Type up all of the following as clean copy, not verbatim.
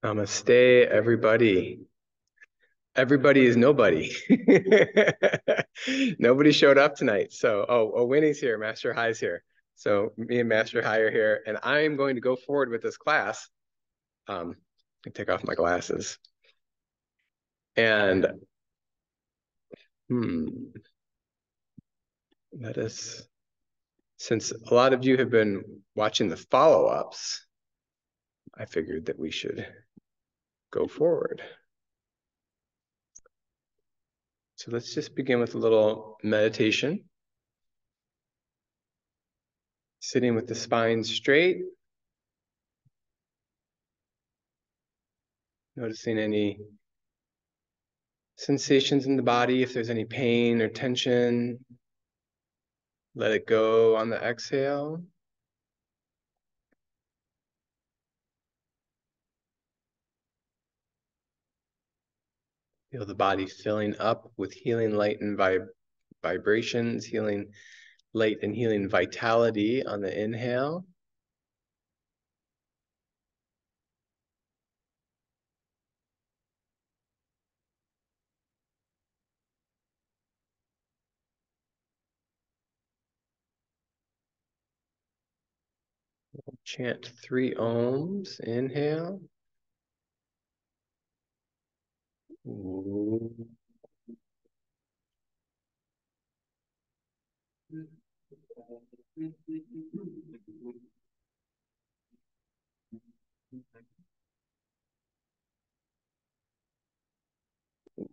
Namaste, everybody. Everybody is nobody. Nobody showed up tonight. So, Winnie's here, Master High's here. So me and Master High are here, and I'm going to go forward with this class. I take off my glasses. And let us, since a lot of you have been watching the follow-ups, I figured that we should go forward. So let's just begin with a little meditation. Sitting with the spine straight. Noticing any sensations in the body, if there's any pain or tension. Let it go on the exhale. Feel the body filling up with healing light and vibrations, healing light and healing vitality on the inhale. We'll chant 3 ohms. Inhale. Ooh.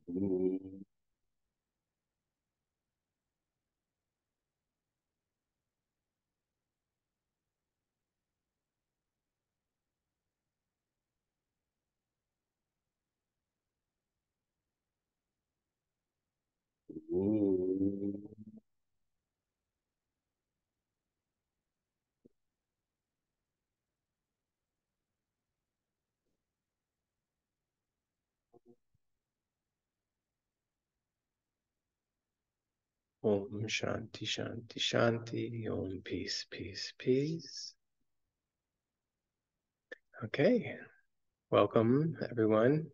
Ooh. Ooh. Om Shanti Shanti Shanti. Om Peace Peace Peace. Okay, welcome everyone.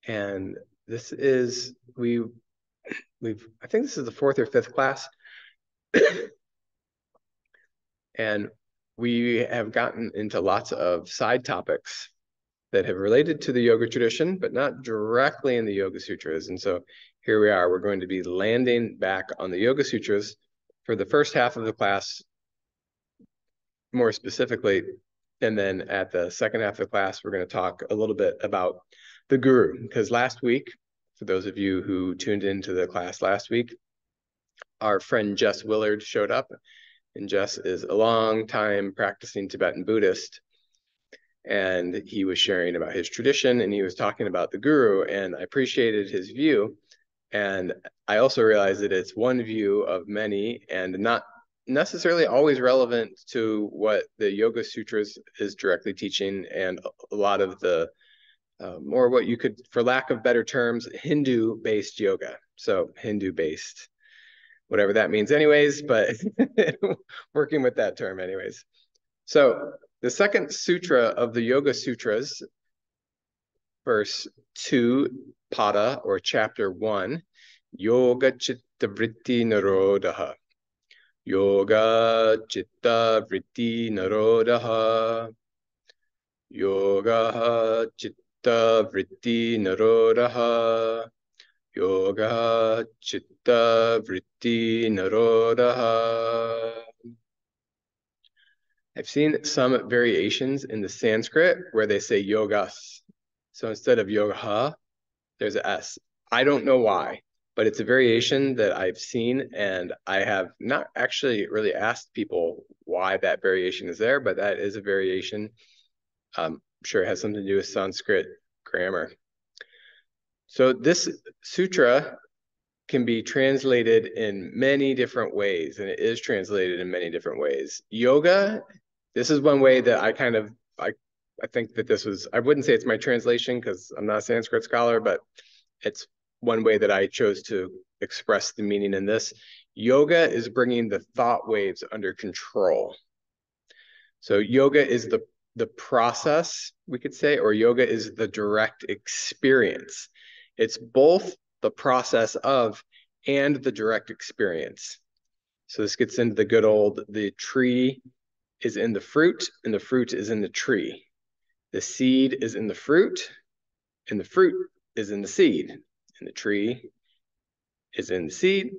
And this is I think this is the 4th or 5th class. And we have gotten into lots of side topics that have related to the yoga tradition, but not directly in the Yoga Sutras. And so here we are, we're going to be landing back on the Yoga Sutras for the first half of the class, more specifically. And then at the second half of the class, we're going to talk a little bit about the guru, because last week, for those of you who tuned into the class last week, our friend Jess Willard showed up, and Jess is a long time practicing Tibetan Buddhist. And he was sharing about his tradition, and he was talking about the guru, and I appreciated his view. And I also realized that it's one view of many and not necessarily always relevant to what the Yoga Sutras is directly teaching, and a lot of the more what you could, for lack of better terms, Hindu-based yoga. So Hindu-based, whatever that means anyways, but working with that term anyways. So the second sutra of the Yoga Sutras, verse 2, pada, or chapter 1, Yoga Chitta Vritti Nirodha. Yoga Chitta Vritti Nirodha. Yoga Chitta Vritti Nirodha. Yoga Chitta Vritti Nirodha. I've seen some variations in the Sanskrit where they say yogas. So instead of yoga, there's an S. I don't know why, but it's a variation that I've seen, and I have not actually really asked people why that variation is there, but that is a variation. I'm sure it has something to do with Sanskrit grammar. So this sutra can be translated in many different ways, and it is translated in many different ways. Yoga, this is one way that I think that this was, I wouldn't say it's my translation because I'm not a Sanskrit scholar, but it's one way that I chose to express the meaning in this. Yoga is bringing the thought waves under control. So yoga is the process, we could say, or yoga is the direct experience. It's both the process of and the direct experience. So this gets into the good old, the tree is in the fruit and the fruit is in the tree. The seed is in the fruit and the fruit is in the seed. And the tree is in the seed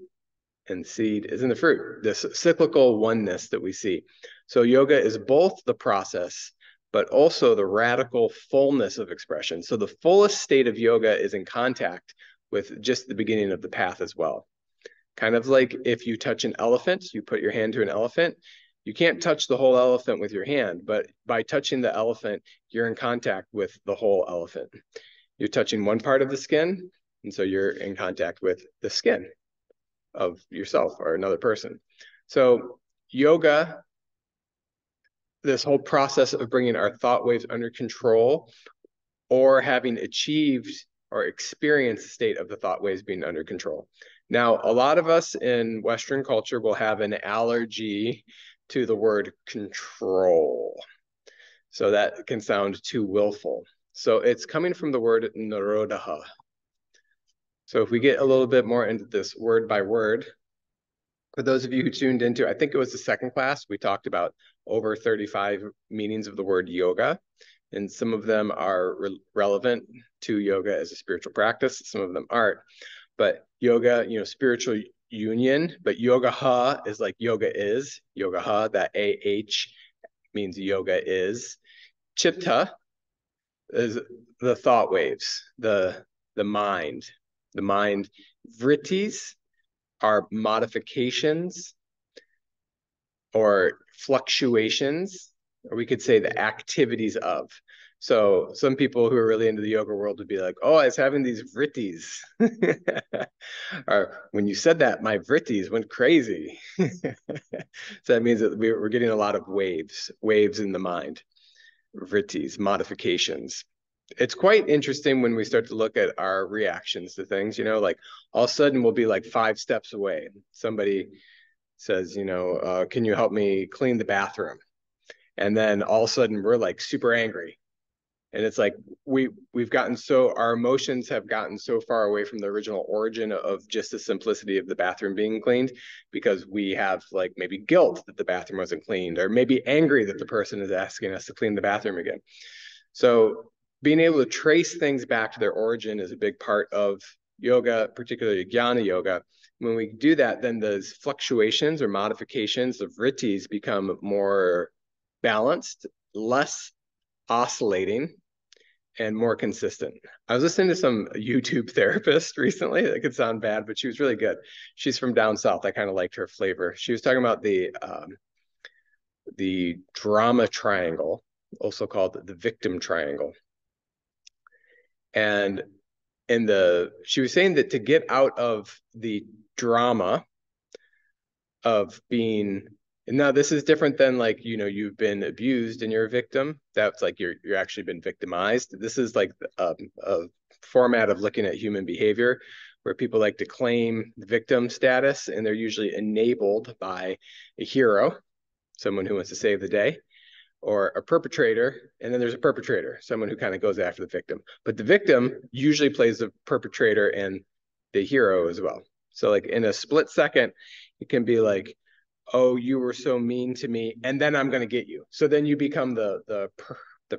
and the seed is in the fruit. This cyclical oneness that we see. So yoga is both the process, but also the radical fullness of expression. So the fullest state of yoga is in contact with just the beginning of the path as well. Kind of like if you touch an elephant, you put your hand to an elephant, you can't touch the whole elephant with your hand, but by touching the elephant, you're in contact with the whole elephant. You're touching one part of the skin, and so you're in contact with the skin of yourself or another person. So yoga, this whole process of bringing our thought waves under control or having achieved or experienced the state of the thought waves being under control. Now, a lot of us in Western culture will have an allergy to the word control. So that can sound too willful. So it's coming from the word narodaha. So if we get a little bit more into this word by word, for those of you who tuned into, I think it was the second class, we talked about over 35 meanings of the word yoga. And some of them are relevant to yoga as a spiritual practice. Some of them aren't. But yoga, spiritual union, but yoga ha is like yoga is. Yoga ha, that AH means yoga is. Chitta is the thought waves, the mind. The mind. Vrittis are modifications or fluctuations, or we could say the activities of. So some people who are really into the yoga world would be like, oh, I was having these vrittis. Or when you said that, my vrittis went crazy. So that means that we're getting a lot of waves in the mind. Vrittis, modifications. It's quite interesting when we start to look at our reactions to things, like all of a sudden we'll be like 5 steps away. Somebody says, can you help me clean the bathroom? And then all of a sudden we're like super angry. And it's like we've gotten our emotions have gotten so far away from the original origin of just the simplicity of the bathroom being cleaned, because we have like maybe guilt that the bathroom wasn't cleaned, or maybe angry that the person is asking us to clean the bathroom again. So being able to trace things back to their origin is a big part of yoga, particularly jnana yoga. When we do that, then those fluctuations or modifications of vrittis become more balanced, less oscillating, and more consistent. I was listening to some YouTube therapist recently. That could sound bad, but she was really good. She's from down south. I kind of liked her flavor. She was talking about the drama triangle, also called the victim triangle. And she was saying that to get out of the drama of being, now this is different than like, you've been abused and you're a victim. That's like you're actually been victimized. This is like a format of looking at human behavior where people like to claim victim status, and they're usually enabled by a hero, someone who wants to save the day, or a perpetrator, and then there's a perpetrator, someone who kind of goes after the victim. But the victim usually plays the perpetrator and the hero as well. So like in a split second, it can be like, oh, you were so mean to me, and then I'm going to get you. So then you become the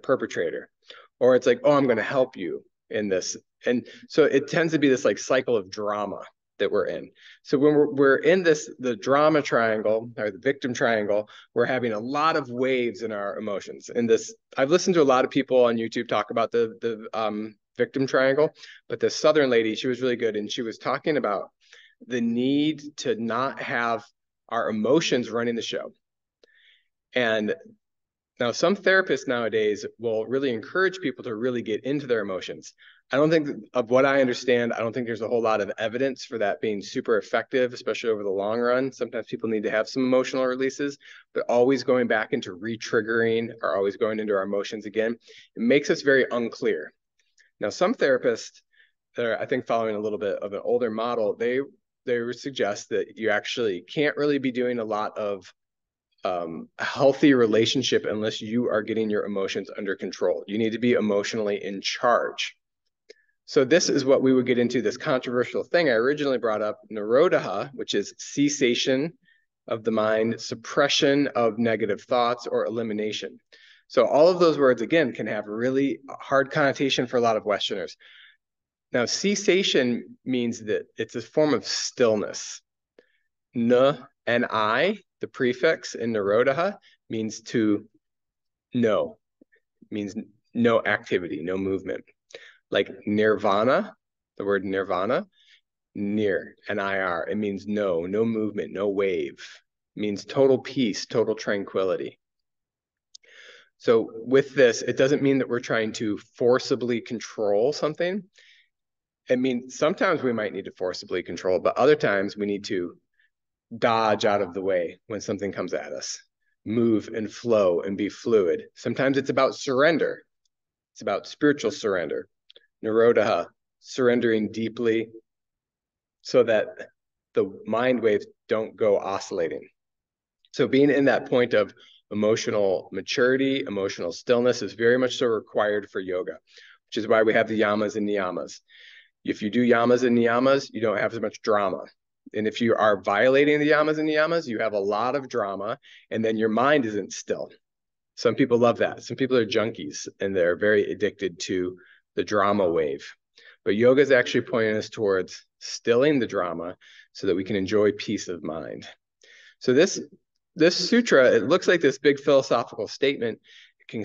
perpetrator. Or it's like, oh, I'm going to help you in this. And so it tends to be this like cycle of drama that we're in. So when we're in the drama triangle or the victim triangle, we're having a lot of waves in our emotions. And this, I've listened to a lot of people on YouTube talk about the victim triangle, but the Southern lady, she was really good. And she was talking about the need to not have our emotions running the show. And now some therapists nowadays will really encourage people to really get into their emotions. I don't think, of what I understand, I don't think there's a whole lot of evidence for that being super effective, especially over the long run. Sometimes people need to have some emotional releases, but always going back into re-triggering or always going into our emotions again, it makes us very unclear. Now, some therapists that are, I think, following a little bit of an older model, they would suggest that you actually can't really be doing a lot of a healthy relationship unless you are getting your emotions under control. You need to be emotionally in charge. So this is what we would get into, this controversial thing I originally brought up, nirodha, which is cessation of the mind, suppression of negative thoughts, or elimination. So all of those words, again, can have a really hard connotation for a lot of Westerners. Now, cessation means that it's a form of stillness. N-I, the prefix in nirodha, means to know, means no activity, no movement. Like nirvana, the word nirvana, near, N-I-R, it means no movement, no wave. It means total peace, total tranquility. So with this, it doesn't mean that we're trying to forcibly control something. I mean, sometimes we might need to forcibly control, but other times we need to dodge out of the way when something comes at us, move and flow and be fluid. Sometimes it's about surrender. It's about spiritual surrender. Nirodha, surrendering deeply so that the mind waves don't go oscillating. So being in that point of emotional maturity, emotional stillness is very much so required for yoga, which is why we have the yamas and niyamas. If you do yamas and niyamas, you don't have as much drama. And if you are violating the yamas and niyamas, you have a lot of drama, and then your mind isn't still. Some people love that. Some people are junkies, and they're very addicted to the drama wave. But yoga is actually pointing us towards stilling the drama so that we can enjoy peace of mind. So this sutra, it looks like this big philosophical statement. It can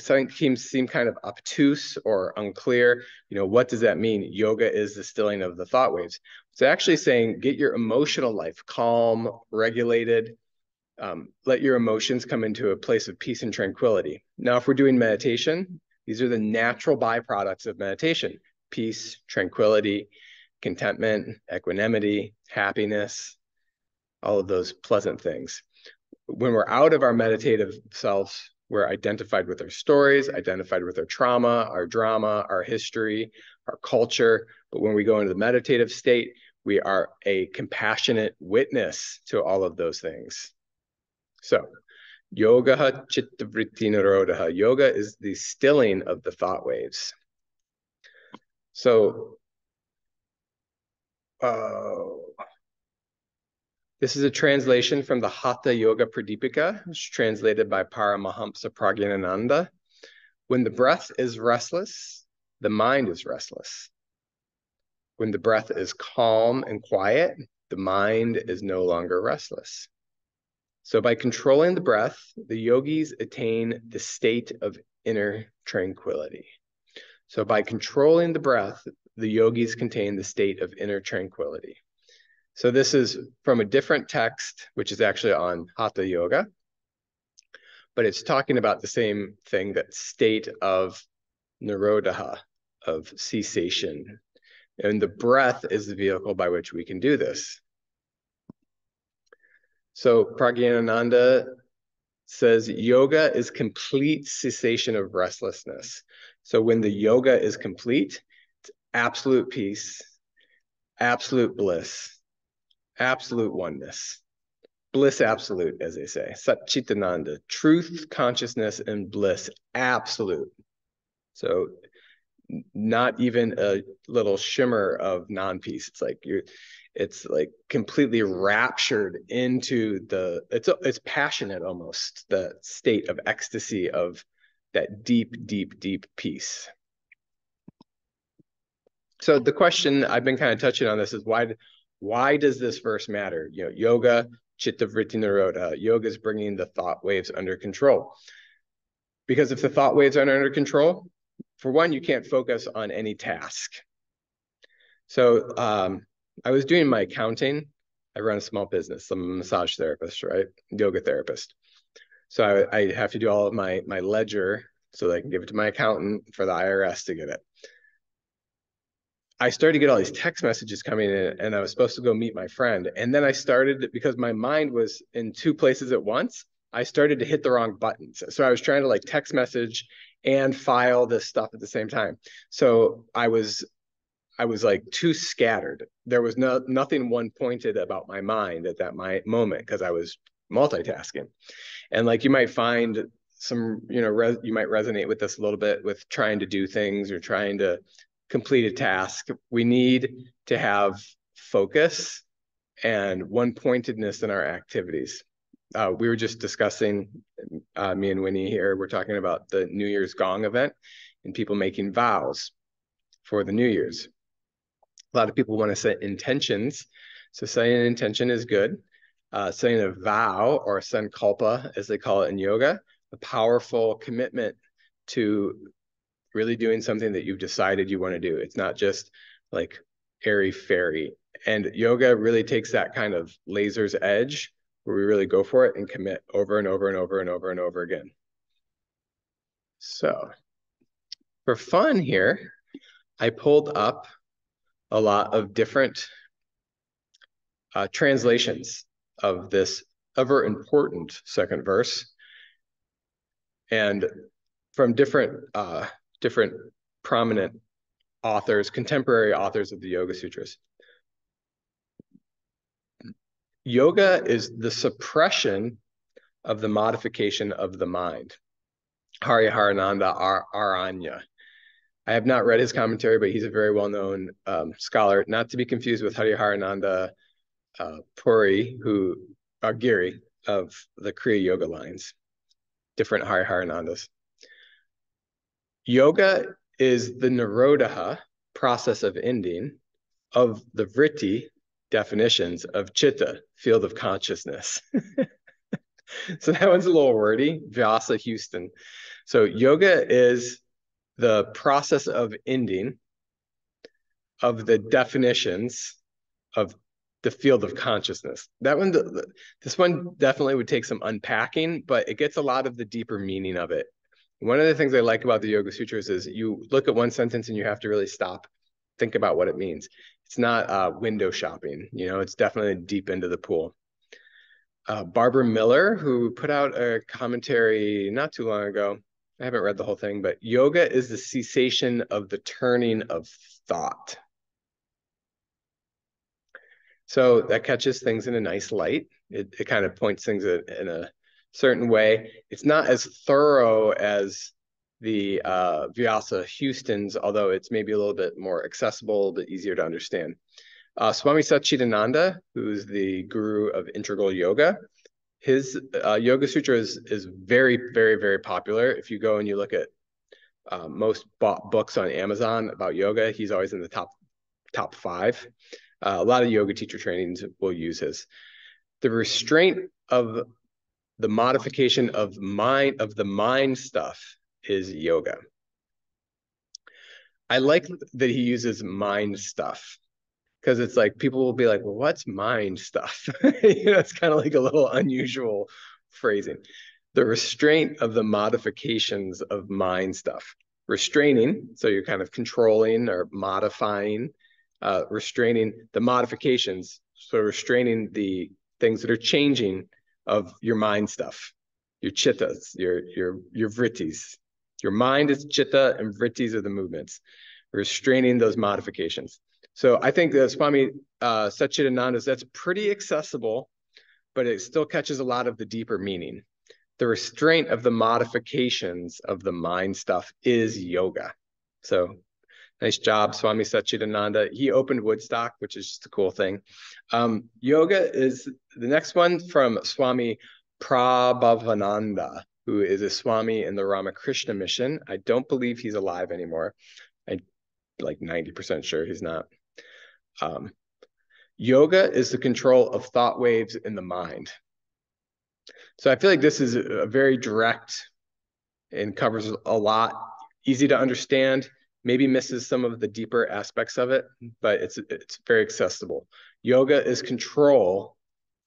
seem kind of obtuse or unclear. You know, what does that mean? Yoga is the stilling of the thought waves. It's actually saying get your emotional life calm, regulated. Let your emotions come into a place of peace and tranquility. Now, if we're doing meditation, these are the natural byproducts of meditation: peace, tranquility, contentment, equanimity, happiness, all of those pleasant things. When we're out of our meditative selves, we're identified with our stories, identified with our trauma, our drama, our history, our culture. But when we go into the meditative state, we are a compassionate witness to all of those things. So, yoga chitta vritti nirodha. Yoga is the stilling of the thought waves. So, this is a translation from the Hatha Yoga Pradipika, which is translated by Paramahamsa Pragyanananda. When the breath is restless, the mind is restless. When the breath is calm and quiet, the mind is no longer restless. So by controlling the breath, the yogis attain the state of inner tranquility. So by controlling the breath, the yogis contain the state of inner tranquility. So this is from a different text, which is actually on Hatha Yoga, but it's talking about the same thing, that state of nirodha, of cessation. And the breath is the vehicle by which we can do this. So Pragyanananda says yoga is complete cessation of restlessness. So when the yoga is complete, it's absolute peace, absolute bliss, absolute oneness. Bliss absolute, as they say. Satchitananda, truth, consciousness, and bliss absolute. So not even a little shimmer of non-peace. It's like completely raptured into it's passionate almost, the state of ecstasy of that deep, deep, deep peace. So the question, I've been kind of touching on this, is why does this verse matter? You know, yoga, chitta vritti nirodha. Yoga is bringing the thought waves under control. Because if the thought waves aren't under control, for one, you can't focus on any task. So I was doing my accounting. I run a small business. I'm a massage therapist, right? Yoga therapist. So I have to do all of my ledger so that I can give it to my accountant for the IRS to get it. I started to get all these text messages coming in, and I was supposed to go meet my friend. And then I started, because my mind was in two places at once, I started to hit the wrong buttons. So I was trying to like text message and file this stuff at the same time. So I was like too scattered. There was nothing one pointed about my mind at that moment, because I was multitasking. And like you might find some, you might resonate with this a little bit with trying to do things or trying to complete a task. We need to have focus and one-pointedness in our activities. We were just discussing, me and Winnie here, we're talking about the New Year's Gong event and people making vows for the New Year's. A lot of people want to set intentions. So setting an intention is good. Setting a vow, or sankalpa, as they call it in yoga, a powerful commitment to really doing something that you've decided you want to do. It's not just like airy-fairy. And yoga really takes that kind of laser's edge where we really go for it and commit over and over and over and over and over again. So for fun here, I pulled up a lot of different translations of this ever important second verse, and from different prominent authors, contemporary authors of the Yoga Sutras. Yoga is the suppression of the modification of the mind. Hariharananda Aranya. I have not read his commentary, but he's a very well-known scholar, not to be confused with Hariharananda Puri, who are Giri of the Kriya Yoga lines, different Hariharanandas. Yoga is the Nirodha, process of ending, of the Vritti, definitions of Chitta, field of consciousness. So that one's a little wordy, Vyasa Houston. So yoga is the process of ending of the definitions of the field of consciousness. That one, this one definitely would take some unpacking, but it gets a lot of the deeper meaning of it. One of the things I like about the Yoga Sutras is you look at one sentence and you have to really stop, think about what it means. It's not window shopping, it's definitely deep into the pool. Barbara Miller, who put out a commentary not too long ago, I haven't read the whole thing, but yoga is the cessation of the turning of thought. So that catches things in a nice light. It kind of points things in a certain way. It's not as thorough as the Vyasa Houston's, although it's maybe a little bit more accessible, but easier to understand. Swami Satchidananda, who's the guru of integral yoga, his Yoga Sutra is very, very, very popular. If you go and you look at most bought books on Amazon about yoga, he's always in the top 5. A lot of yoga teacher trainings will use his. The restraint of the modification of the mind stuff is yoga. I like that he uses mind stuff, because it's like people will be like, well, what's mind stuff? It's kind of like a little unusual phrasing. The restraint of the modifications of mind stuff. Restraining, so you're kind of controlling or modifying, restraining the modifications, so restraining the things that are changing of your mind stuff, your chittas, your vrittis. Your mind is chitta and vrittis are the movements. Restraining those modifications. So I think the Swami Satchidananda's, that's pretty accessible, but it still catches a lot of the deeper meaning. The restraint of the modifications of the mind stuff is yoga. So nice job, Swami Satchidananda. He opened Woodstock, which is just a cool thing. Yoga is the next one from Swami Prabhavananda, who is a Swami in the Ramakrishna mission. I don't believe he's alive anymore. I'm like 90% sure he's not. Yoga is the control of thought waves in the mind. So I feel like this is a very direct and covers a lot, easy to understand, maybe misses some of the deeper aspects of it, but it's very accessible. Yoga is control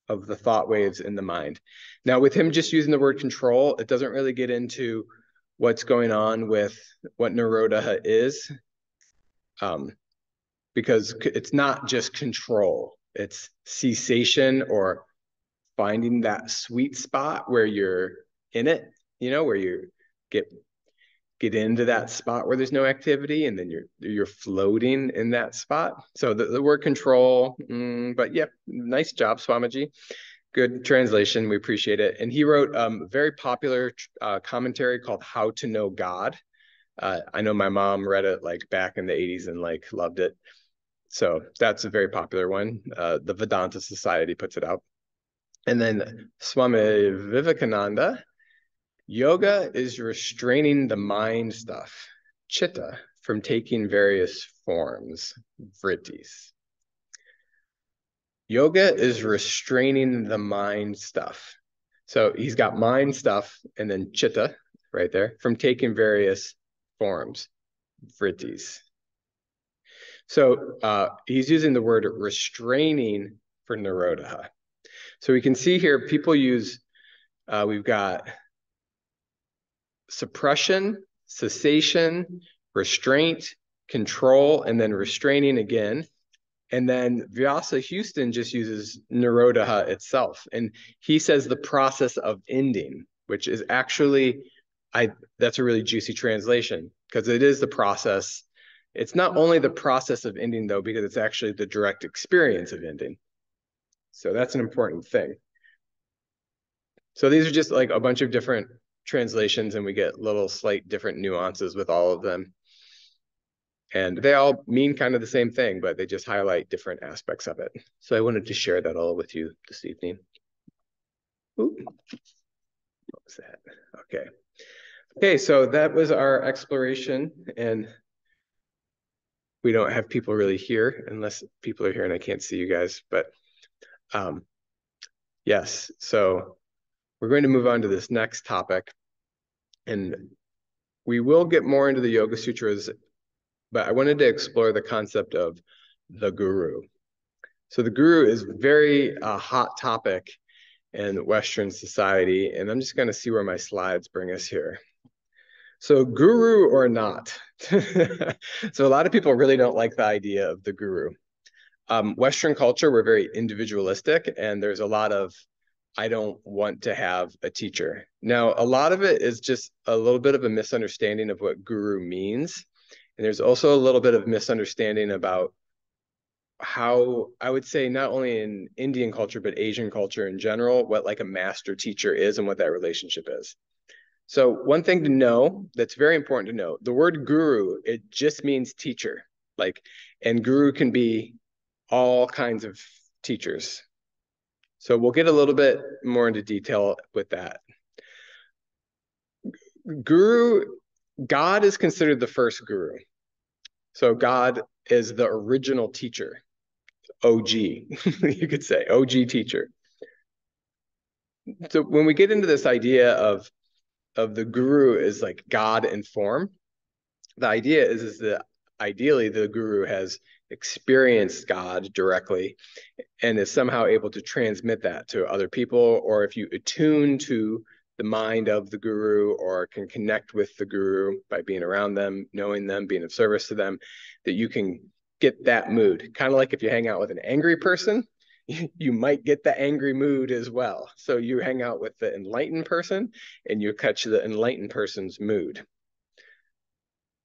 of the thought waves in the mind. Now, with him just using the word control, it doesn't really get into what's going on with what Nirodha is, because it's not just control, it's cessation, or finding that sweet spot where you're in it, where you get into that spot where there's no activity, and then you're floating in that spot. So the word control, but yeah, nice job, Swamiji. Good translation. We appreciate it. And he wrote a very popular commentary called How to Know God. I know my mom read it like back in the 80s and like loved it. So that's a very popular one. The Vedanta Society puts it out. And then Swami Vivekananda, yoga is restraining the mind stuff, chitta, from taking various forms, vrittis. Yoga is restraining the mind stuff. So he's got mind stuff and then chitta right there from taking various forms, vrittis. So he's using the word restraining for nirodha. So we can see here people use, we've got suppression, cessation, restraint, control, and then restraining again. And then Vyasa Houston just uses Nirodha itself. And he says the process of ending, which is actually, that's a really juicy translation because it is the process. It's not only the process of ending though, because it's actually the direct experience of ending. So that's an important thing. So these are just like a bunch of different translations and we get little slight different nuances with all of them. And they all mean kind of the same thing, but they just highlight different aspects of it. So I wanted to share that all with you this evening. Ooh, what was that? Okay. Okay, so that was our exploration, and we don't have people really here unless people are here and I can't see you guys, but yes, so we're going to move on to this next topic, and we will get more into the Yoga Sutras, but I wanted to explore the concept of the guru. So the guru is very hot topic in Western society, and I'm just going to see where my slides bring us here. So guru or not. So a lot of people really don't like the idea of the guru. Western culture, we're very individualistic, and there's a lot of, I don't want to have a teacher. Now, a lot of it is just a little bit of a misunderstanding of what guru means. And there's also a little bit of misunderstanding about how, I would say, not only in Indian culture, but Asian culture in general, what like a master teacher is and what that relationship is. So one thing to know that's very important to know, the word guru, it just means teacher. Like, and guru can be all kinds of teachers. So we'll get a little bit more into detail with that. Guru, God is considered the first guru. So God is the original teacher, OG, you could say, OG teacher. So when we get into this idea of the guru is like God in form, the idea is that ideally the guru has experienced God directly and is somehow able to transmit that to other people, or if you attune to the mind of the guru or can connect with the guru by being around them, knowing them, being of service to them, that you can get that mood. Kind of like if you hang out with an angry person, you might get the angry mood as well. So you hang out with the enlightened person and you catch the enlightened person's mood.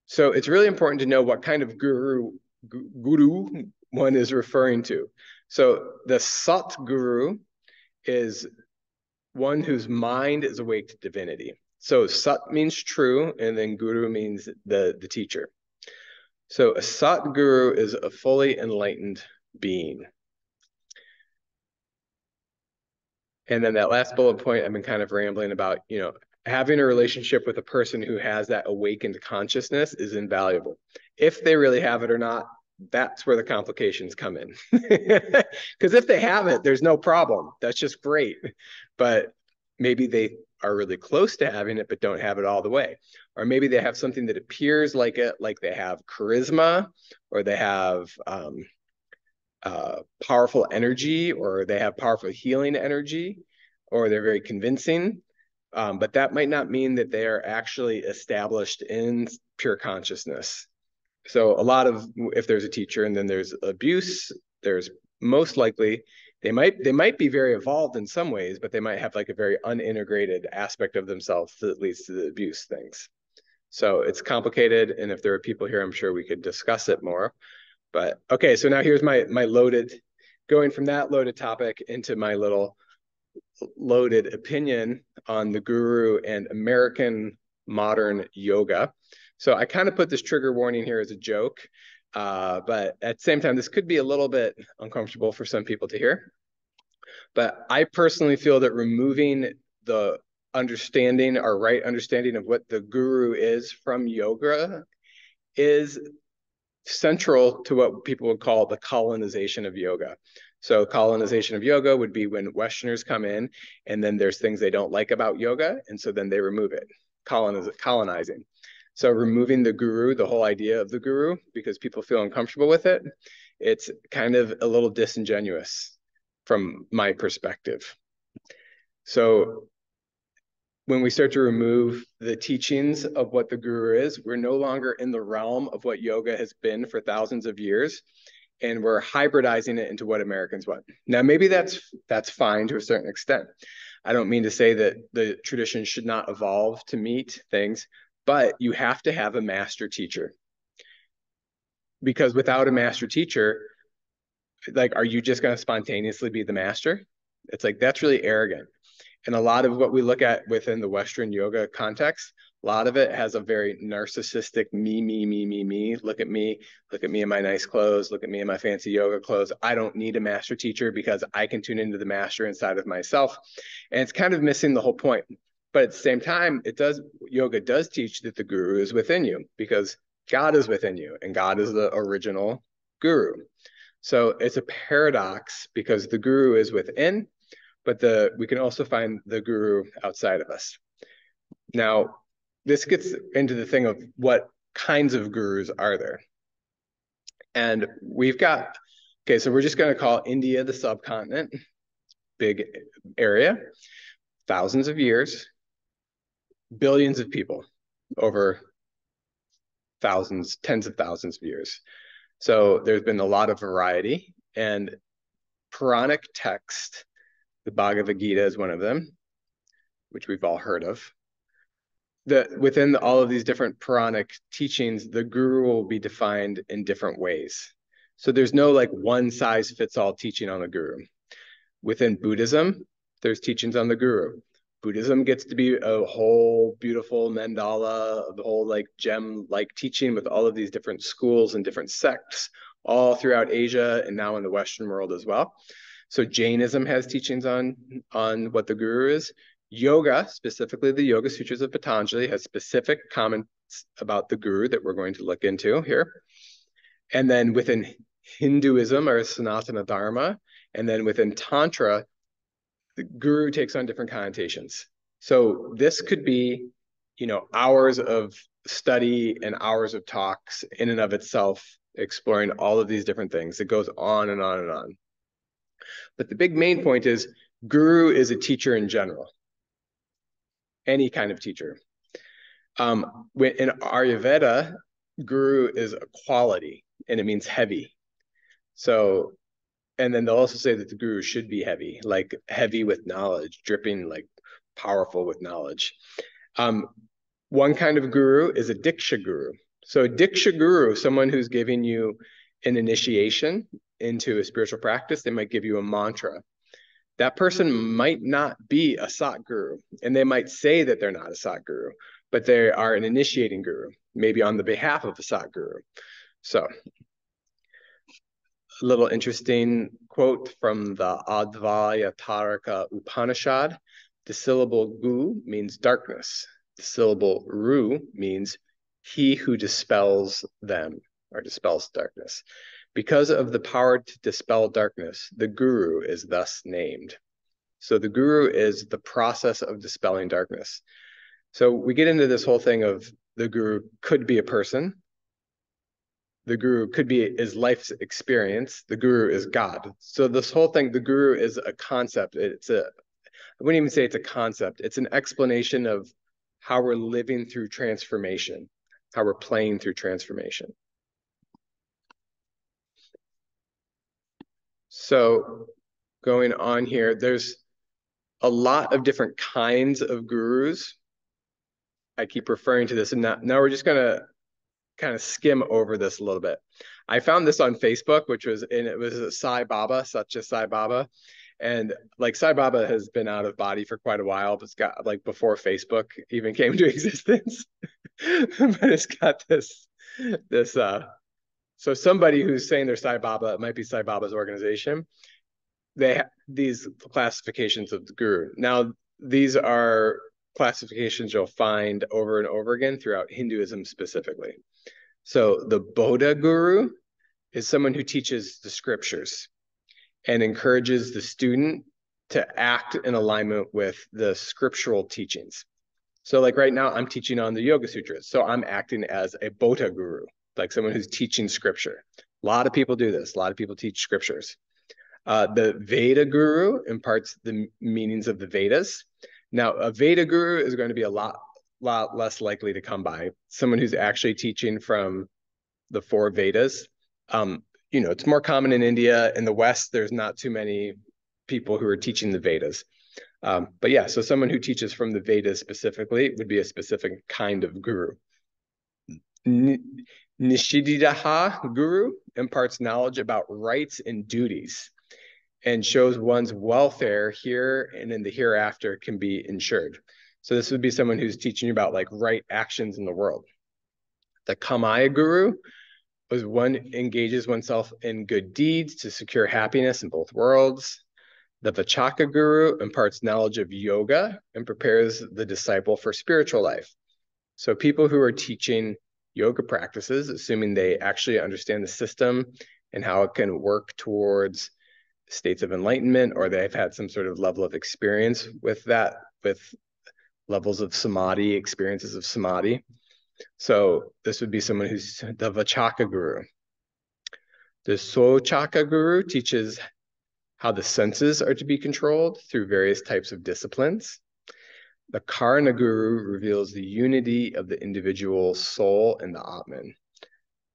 So it's really important to know what kind of guru one is referring to. So the Sat Guru is one whose mind is awake to divinity. So Sat means true, and then Guru means the teacher. So a Sat Guru is a fully enlightened being. And then that last bullet point, I've been kind of rambling about, you know, having a relationship with a person who has that awakened consciousness is invaluable. If they really have it or not, that's where the complications come in. Because if they have it, there's no problem. That's just great. But maybe they are really close to having it, but don't have it all the way. Or maybe they have something that appears like it, like they have charisma, or they have powerful energy, or they have powerful healing energy, or they're very convincing. But that might not mean that they are actually established in pure consciousness. So a lot of, if there's a teacher and then there's abuse, there's most likely, they might be very evolved in some ways, but they might have like a very unintegrated aspect of themselves that leads to the abuse things. So it's complicated. And if there are people here, I'm sure we could discuss it more. But okay, so now here's my loaded, going from that loaded topic into my little loaded opinion on the guru and American modern yoga. So I kind of put this trigger warning here as a joke, but at the same time, this could be a little bit uncomfortable for some people to hear. But I personally feel that removing the understanding or right understanding of what the guru is from yoga is central to what people would call the colonization of yoga. So colonization of yoga would be when Westerners come in and then there's things they don't like about yoga, and so then they remove it, colonizing. So removing the guru, the whole idea of the guru, because people feel uncomfortable with it, it's kind of a little disingenuous from my perspective. So when we start to remove the teachings of what the guru is, we're no longer in the realm of what yoga has been for thousands of years, and we're hybridizing it into what Americans want. Now, maybe that's fine to a certain extent. I don't mean to say that the tradition should not evolve to meet things, but you have to have a master teacher. Because without a master teacher, like, are you just going to spontaneously be the master? It's like, that's really arrogant. And a lot of what we look at within the Western yoga context, a lot of it has a very narcissistic me. Look at me in my nice clothes. Look at me in my fancy yoga clothes. I don't need a master teacher because I can tune into the master inside of myself. And it's kind of missing the whole point. But at the same time, yoga does teach that the guru is within you because God is within you and God is the original guru. So it's a paradox because the guru is within, but we can also find the guru outside of us. Now, this gets into the thing of what kinds of gurus are there. And we've got, okay, so we're just going to call India the subcontinent, big area, thousands of years, billions of people over thousands, tens of thousands of years. So there's been a lot of variety, and Puranic text, the Bhagavad Gita is one of them, which we've all heard of. Within all of these different Puranic teachings, the guru will be defined in different ways. So there's no like one size fits all teaching on the guru. Within Buddhism, there's teachings on the guru. Buddhism gets to be a whole beautiful mandala, the whole like gem-like teaching with all of these different schools and different sects all throughout Asia and now in the Western world as well. So Jainism has teachings on what the guru is. Yoga, specifically the Yoga Sutras of Patanjali, has specific comments about the guru that we're going to look into here. And then within Hinduism or Sanatana Dharma, and then within Tantra, the guru takes on different connotations. So this could be, hours of study and hours of talks in and of itself, exploring all of these different things. It goes on and on and on. But the big main point is guru is a teacher in general, any kind of teacher. In Ayurveda, guru is a quality and it means heavy. So, and then they'll also say that the guru should be heavy, like heavy with knowledge, dripping, like powerful with knowledge. One kind of guru is a Diksha guru. So a Diksha guru, someone who's giving you an initiation into a spiritual practice, they might give you a mantra. That person might not be a Sat guru, and they might say that they're not a Sat guru, but they are an initiating guru, maybe on the behalf of a Sat guru. So a little interesting quote from the Advaita Upanishad. The syllable gu means darkness. The syllable ru means he who dispels them or dispels darkness. Because of the power to dispel darkness, the guru is thus named. So the guru is the process of dispelling darkness. So we get into this whole thing of the guru could be a person. The guru could be his life's experience. The guru is God. So this whole thing, the guru is a concept. I wouldn't even say it's a concept. It's an explanation of how we're living through transformation, how we're playing through transformation. So going on here, there's a lot of different kinds of gurus. I keep referring to this, and now we're just going to kind of skim over this a little bit. I found this on Facebook, it was Sai Baba, Satya Sai Baba, And like Sai Baba has been out of body for quite a while, but it's got like before Facebook even came into existence. But it's got this so somebody who's saying they're Sai Baba, it might be Sai Baba's organization. They have these classifications of the guru. Now, these are classifications you'll find over and over again throughout Hinduism specifically. So the Bodha guru is someone who teaches the scriptures and encourages the student to act in alignment with the scriptural teachings. So like right now, I'm teaching on the Yoga Sutras. So I'm acting as a Bodha guru, like someone who's teaching scripture. A lot of people do this. A lot of people teach scriptures. The Veda guru imparts the meanings of the Vedas. Now, a Veda guru is going to be a lot less likely to come by. Someone who's actually teaching from the four Vedas. It's more common in India. In the West, there's not too many people who are teaching the Vedas. But yeah, so someone who teaches from the Vedas specifically would be a specific kind of guru. Nishididaha guru imparts knowledge about rights and duties and shows one's welfare here and in the hereafter can be ensured. So this would be someone who's teaching you about like right actions in the world. The Kamaya guru was one engages oneself in good deeds to secure happiness in both worlds. The Vachaka guru imparts knowledge of yoga and prepares the disciple for spiritual life. So people who are teaching yoga practices, assuming they actually understand the system and how it can work towards states of enlightenment, or they've had some sort of level of experience with that, with levels of samadhi, experiences of samadhi. So this would be someone who's the Vachaka guru. The Sochaka guru teaches how the senses are to be controlled through various types of disciplines. The Karna guru reveals the unity of the individual soul and the Atman.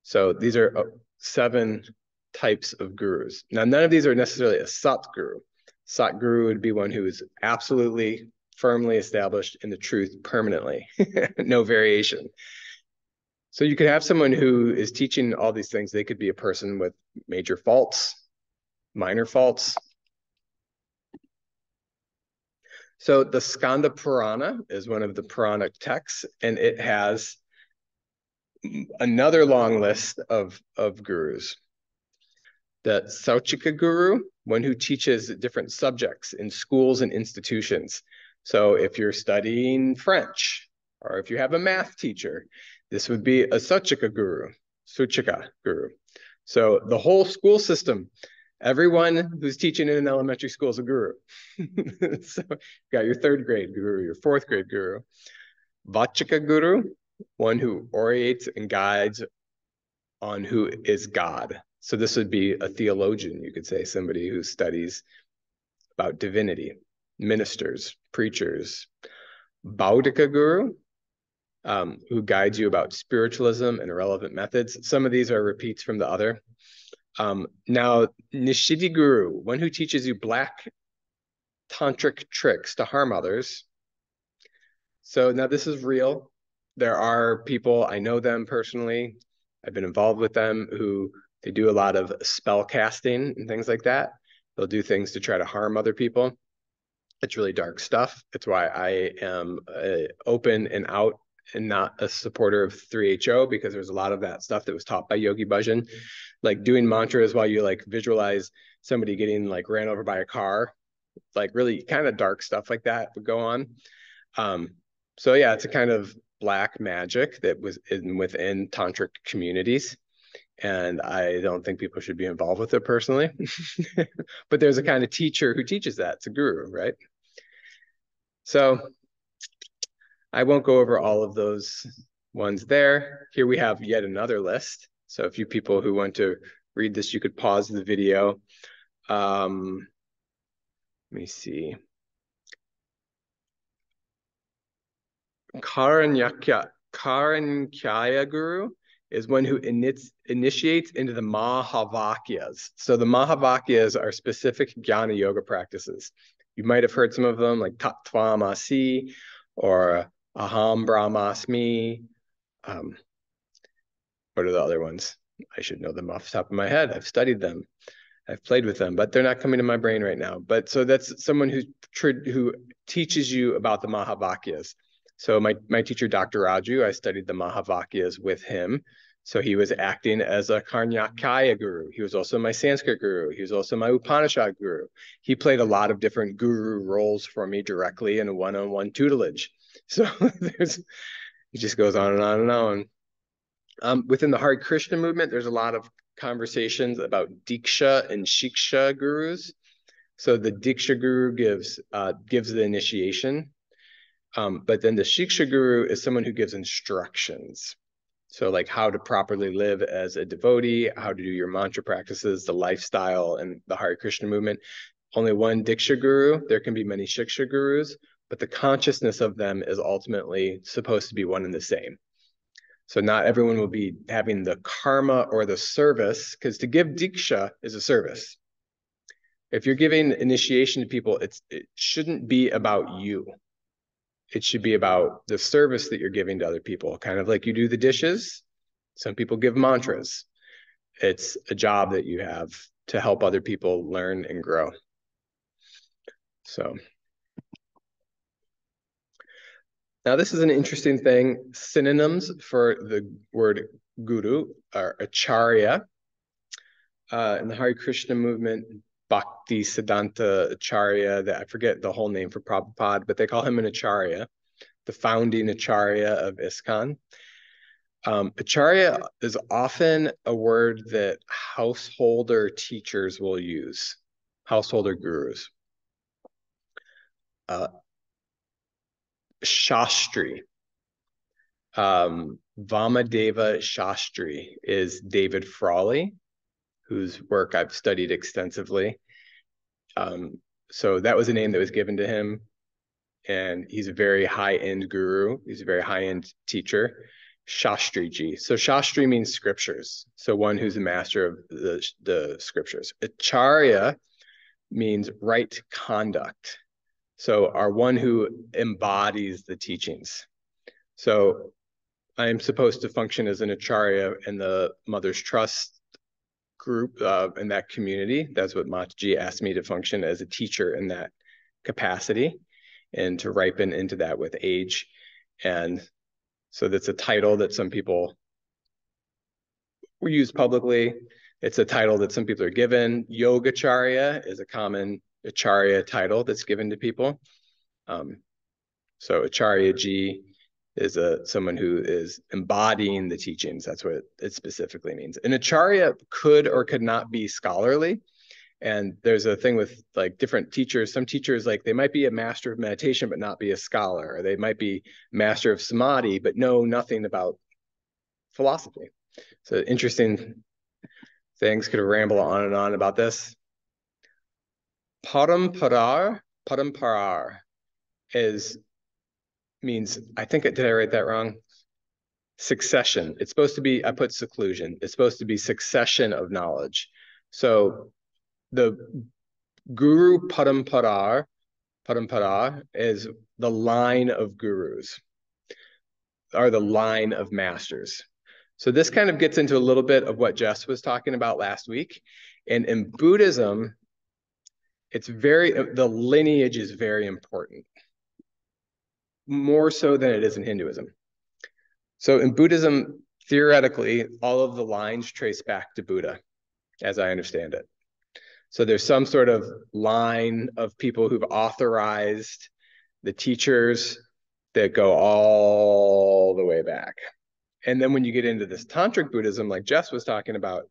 So these are 7 types of gurus. Now, none of these are necessarily a Sat guru. Sat guru would be one who is absolutely firmly established in the truth permanently, no variation. So you could have someone who is teaching all these things. They could be a person with major faults, minor faults. So the Skanda Purana is one of the Puranic texts, and it has another long list of gurus. The Sauchika guru, one who teaches different subjects in schools and institutions. So if you're studying French, or if you have a math teacher, this would be a Sauchika guru, Suchika guru. So the whole school system, everyone who's teaching in an elementary school is a guru. So you got your 3rd grade guru, your 4th grade guru. Vachika guru, one who orients and guides on who is God. So this would be a theologian, you could say, somebody who studies about divinity, ministers, preachers. Bauddhika guru, who guides you about spiritualism and relevant methods. Some of these are repeats from the other. Now, Nishidi guru, one who teaches you black tantric tricks to harm others. So now this is real. There are people, I know them personally, I've been involved with them, who they do a lot of spell casting and things like that. They'll do things to try to harm other people. It's really dark stuff. It's why I am open and out and not a supporter of 3HO, because there's a lot of that stuff that was taught by Yogi Bhajan, like doing mantras while you like visualize somebody getting like ran over by a car, like really kind of dark stuff like that would go on. So yeah, it's a kind of black magic that was within tantric communities. And I don't think people should be involved with it personally. But there's a kind of teacher who teaches that. It's a guru, right? So I won't go over all of those ones there. Here we have yet another list. So a few people who want to read this, you could pause the video. Let me see. Karankyaya guru is one who initiates into the Mahavakyas. So the Mahavakyas are specific jnana yoga practices. You might have heard some of them, like Tattvamasi or Aham Brahmasmi. What are the other ones? I should know them off the top of my head. I've studied them. I've played with them, but they're not coming to my brain right now. But so that's someone who teaches you about the Mahavakyas. So my teacher, Dr. Raju, I studied the Mahavakyas with him. So he was acting as a Karnakaya guru. He was also my Sanskrit guru. He was also my Upanishad guru. He played a lot of different guru roles for me directly in a one-on-one tutelage. So it just goes on and on and on. Within the Hare Krishna movement, there's a lot of conversations about Diksha and Shiksha gurus. So the Diksha guru gives the initiation, but then the Shiksha guru is someone who gives instructions. So like how to properly live as a devotee, how to do your mantra practices, the lifestyle, and the Hare Krishna movement. Only one Diksha guru. There can be many Shiksha gurus, but the consciousness of them is ultimately supposed to be one and the same. So not everyone will be having the karma or the service, because to give Diksha is a service. If you're giving initiation to people, it shouldn't be about you. It should be about the service that you're giving to other people, kind of like you do the dishes. Some people give mantras. It's a job that you have to help other people learn and grow. So now this is an interesting thing. Synonyms for the word guru are acharya. In the Hare Krishna movement, Bhakti Siddhanta Acharya, that I forget the whole name for Prabhupada, but they call him an Acharya, the founding Acharya of ISKCON. Acharya is often a word that householder teachers will use, householder gurus. Shastri. Vamadeva Shastri is David Frawley, whose work I've studied extensively. So that was a name that was given to him, and he's a very high-end guru. He's a very high-end teacher, Shastriji. So Shastri means scriptures. So one who's a master of the scriptures. Acharya means right conduct. So our one who embodies the teachings. So I am supposed to function as an Acharya in the Mother's Trust group, in that community. That's what Mataji asked me to function as a teacher in that capacity and to ripen into that with age. And so that's a title that some people use publicly. It's a title that some people are given. Yogacharya is a common Acharya title that's given to people. So Acharya Ji is someone who is embodying the teachings. That's what it specifically means. An Acharya could or could not be scholarly. And there's a thing with like different teachers. Some teachers, like they might be a master of meditation, but not be a scholar. Or they might be master of samadhi, but know nothing about philosophy. So interesting things. Could ramble on and on about this. Paramparar means, I think, did I write that wrong? Succession. It's supposed to be, I put seclusion. It's supposed to be succession of knowledge. So the Guru Parampara is the line of gurus, or the line of masters. So this kind of gets into a little bit of what Jess was talking about last week. And in Buddhism, the lineage is very important, more so than it is in Hinduism. So in Buddhism, theoretically, all of the lines trace back to Buddha, as I understand it. So there's some sort of line of people who've authorized the teachers that go all the way back. And then when you get into this tantric Buddhism, like Jess was talking about,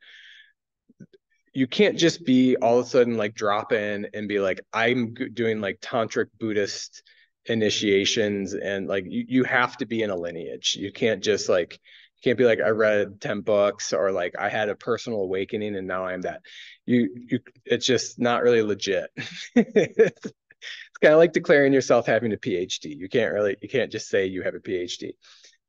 you can't just be all of a sudden like drop in and be like, I'm doing like tantric Buddhist initiations, and like you have to be in a lineage. You can't just like, you can't be like, I read 10 books, or like I had a personal awakening and now I'm that. It's just not really legit. It's kind of like declaring yourself having a PhD. You can't just say you have a PhD.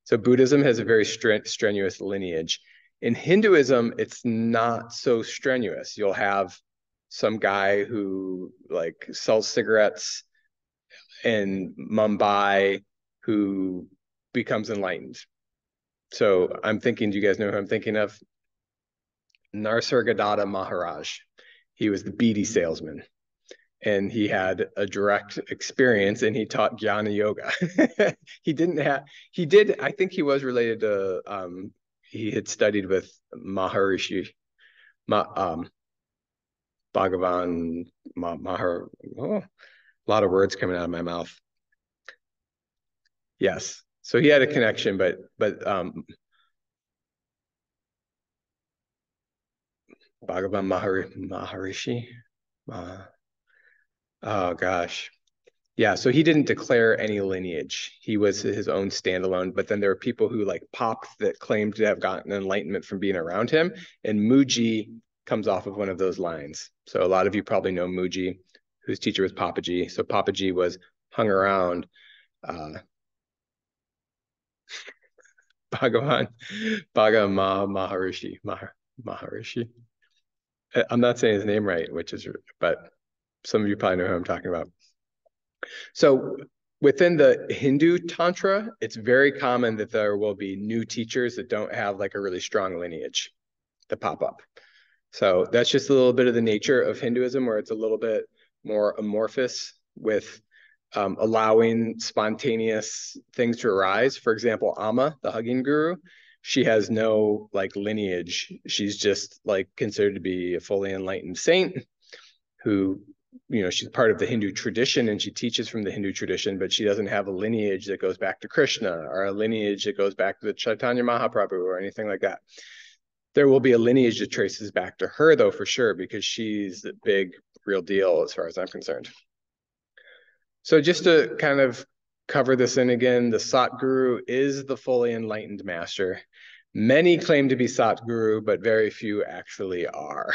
So Buddhism has a very strenuous lineage. In Hinduism, it's not so strenuous. You'll have some guy who like sells cigarettes in Mumbai who becomes enlightened. So I'm thinking, do you guys know who I'm thinking of? Narsargadatta Maharaj. He was the beady salesman. And he had a direct experience, and he taught jnana yoga. He did, I think he was related to, he had studied with Maharishi, Bhagavan, a lot of words coming out of my mouth. Yes. So he had a connection, but Bhagavan Maharishi. Oh gosh. Yeah, so he didn't declare any lineage. He was his own standalone, but then there were people who like popped that claimed to have gotten enlightenment from being around him, and Muji comes off of one of those lines. So a lot of you probably know Muji, whose teacher was Papaji. So Papaji was hung around Bhagavan Maharishi. I'm not saying his name right, but some of you probably know who I'm talking about. So within the Hindu Tantra, it's very common that there will be new teachers that don't have like a really strong lineage that pop up. So that's just a little bit of the nature of Hinduism, where it's a little bit more amorphous with allowing spontaneous things to arise. For example, Amma, the hugging guru, she has no like lineage. She's just like considered to be a fully enlightened saint who, you know, she's part of the Hindu tradition and she teaches from the Hindu tradition, but she doesn't have a lineage that goes back to Krishna or a lineage that goes back to the Chaitanya Mahaprabhu or anything like that. There will be a lineage that traces back to her, though, for sure, because she's the big, real deal as far as I'm concerned. So just to kind of cover this in again, the Satguru is the fully enlightened master. Many claim to be Satguru, but very few actually are.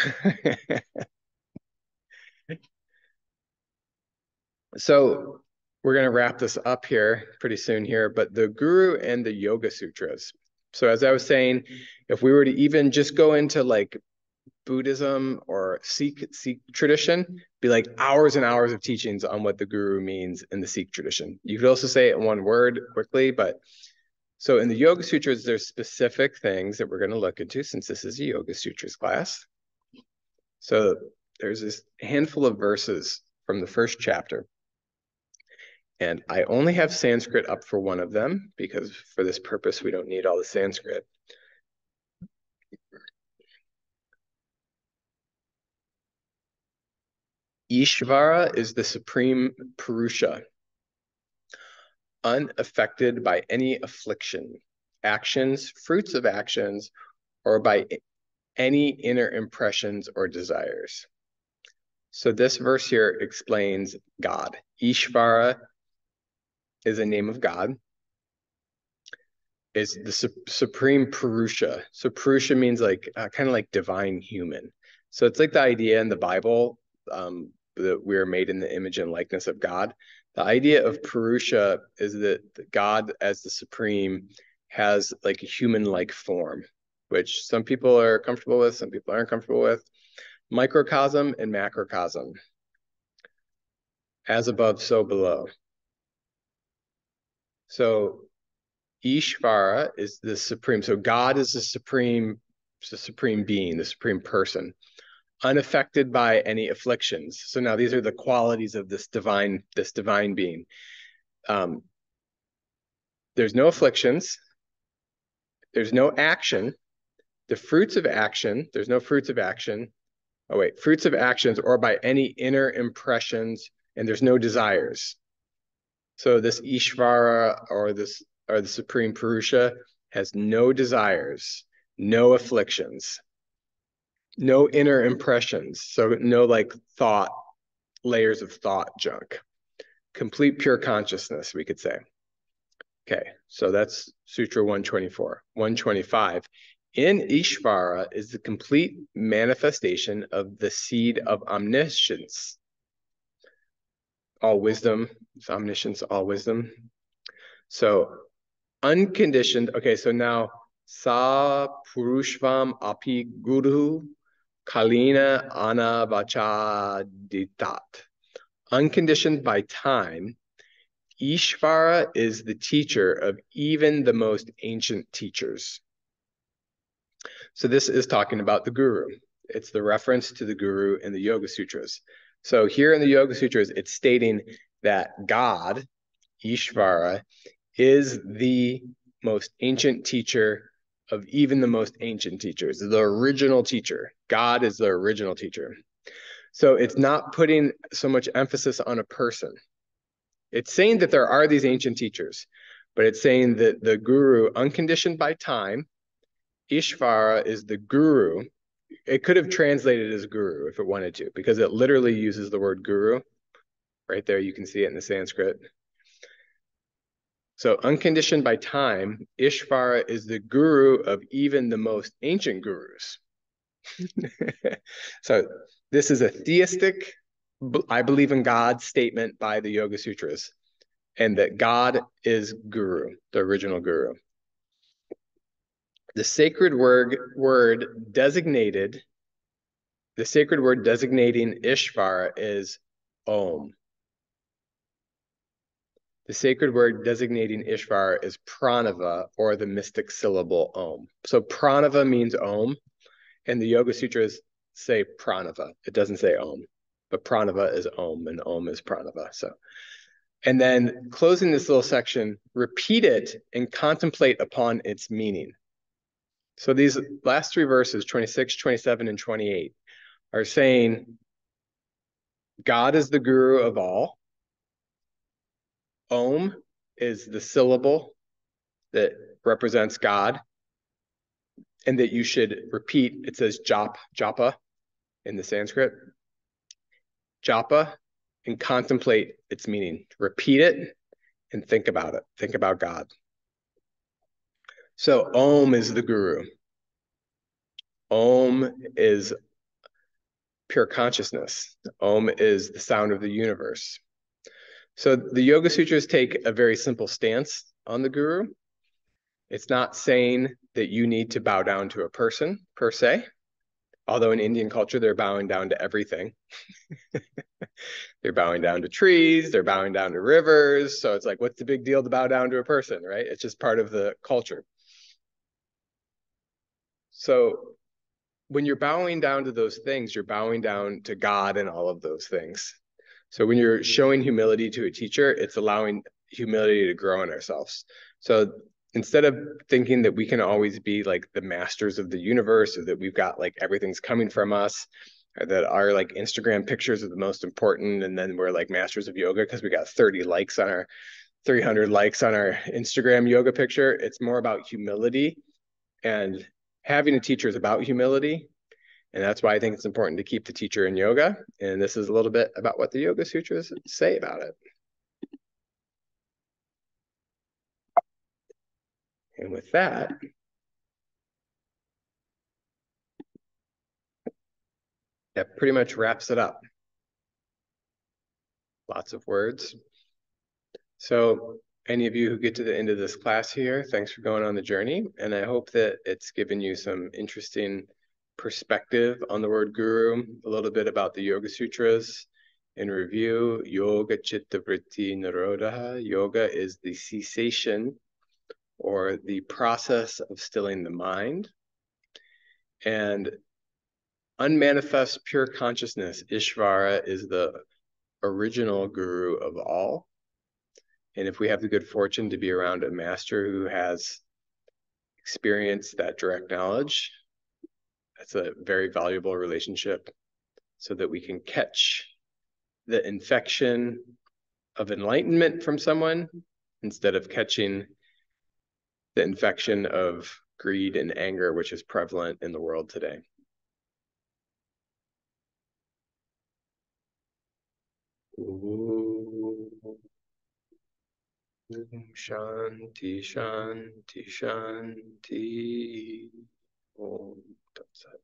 So we're going to wrap this up here pretty soon here, but the Guru and the Yoga Sutras. So as I was saying, if we were to even just go into like Buddhism or Sikh tradition, be like hours and hours of teachings on what the Guru means in the Sikh tradition. You could also say it in one word quickly, but so in the Yoga Sutras, there's specific things that we're going to look into since this is a Yoga Sutras class. So there's this handful of verses from the first chapter. And I only have Sanskrit up for one of them because for this purpose, we don't need all the Sanskrit. Ishvara is the supreme Purusha, unaffected by any affliction, actions, fruits of actions, or by any inner impressions or desires. So this verse here explains God. Ishvara is a name of God. Is the supreme Purusha. So Purusha means like kind of like divine human. So it's like the idea in the Bible that we are made in the image and likeness of God. The idea of Purusha is that God as the supreme has like a human-like form, which some people are comfortable with, some people aren't comfortable with. Microcosm and macrocosm. As above, so below. So Ishvara is the supreme. So God is the supreme being, the supreme person, unaffected by any afflictions. So now these are the qualities of this divine being. There's no afflictions. There's no action. The fruits of action, there's no fruits of action. Oh wait, fruits of actions or by any inner impressions, and there's no desires. So this Ishvara or the Supreme Purusha has no desires, no afflictions, no inner impressions. So no like thought, layers of thought junk. Complete pure consciousness, we could say. Okay, so that's Sutra 124. 125. In Ishvara is the complete manifestation of the seed of omniscience. All wisdom, it's omniscience, all wisdom. So unconditioned, okay, so now Sa Purushvam Api Guru Kalina Anavachaditat. Unconditioned by time, Ishvara is the teacher of even the most ancient teachers. So this is talking about the Guru. It's the reference to the guru in the Yoga Sutras. So here in the Yoga Sutras, it's stating that God, Ishvara, is the most ancient teacher of even the most ancient teachers, the original teacher. God is the original teacher. So it's not putting so much emphasis on a person. It's saying that there are these ancient teachers, but it's saying that the guru, unconditioned by time, Ishvara is the guru. It could have translated as guru if it wanted to, because it literally uses the word guru. Right there, you can see it in the Sanskrit. So unconditioned by time, Ishvara is the guru of even the most ancient gurus. So this is a theistic, I believe in God statement by the Yoga Sutras, and that God is guru, the original guru. The sacred word designating Ishvara is Om. The sacred word designating Ishvara is pranava, or the mystic syllable Om. So pranava means Om, and the Yoga Sutras say pranava. It doesn't say Om, but pranava is Om, and Om is pranava. So, and then closing this little section, repeat it and contemplate upon its meaning. So these last three verses, 26, 27, and 28, are saying God is the guru of all. Om is the syllable that represents God, and that you should repeat. It says japa in the Sanskrit. Japa, and contemplate its meaning. Repeat it and think about it. Think about God. So Om is the guru. Om is pure consciousness. Om is the sound of the universe. So the Yoga Sutras take a very simple stance on the guru. It's not saying that you need to bow down to a person per se, although in Indian culture, they're bowing down to everything. They're bowing down to trees, they're bowing down to rivers. So it's like, what's the big deal to bow down to a person, right? It's just part of the culture. So when you're bowing down to those things, you're bowing down to God and all of those things. So when you're showing humility to a teacher, it's allowing humility to grow in ourselves. So instead of thinking that we can always be like the masters of the universe, or that we've got like everything's coming from us, or that our like Instagram pictures are the most important, and then we're like masters of yoga because we got 30 likes on our 300 likes on our Instagram yoga picture. It's more about humility, and having a teacher is about humility. And that's why I think it's important to keep the teacher in yoga. And this is a little bit about what the Yoga Sutras say about it. And with that, that pretty much wraps it up. Lots of words. So any of you who get to the end of this class here, thanks for going on the journey. And I hope that it's given you some interesting perspective on the word guru, a little bit about the Yoga Sutras. In review, Yoga Chitta Vritti Nirodha. Yoga is the cessation or the process of stilling the mind. And unmanifest pure consciousness, Ishvara, is the original guru of all. And if we have the good fortune to be around a master who has experienced that direct knowledge, that's a very valuable relationship, so that we can catch the infection of enlightenment from someone instead of catching the infection of greed and anger, which is prevalent in the world today. Ooh. Shanti, Shanti, Shanti. Om Tat Sat.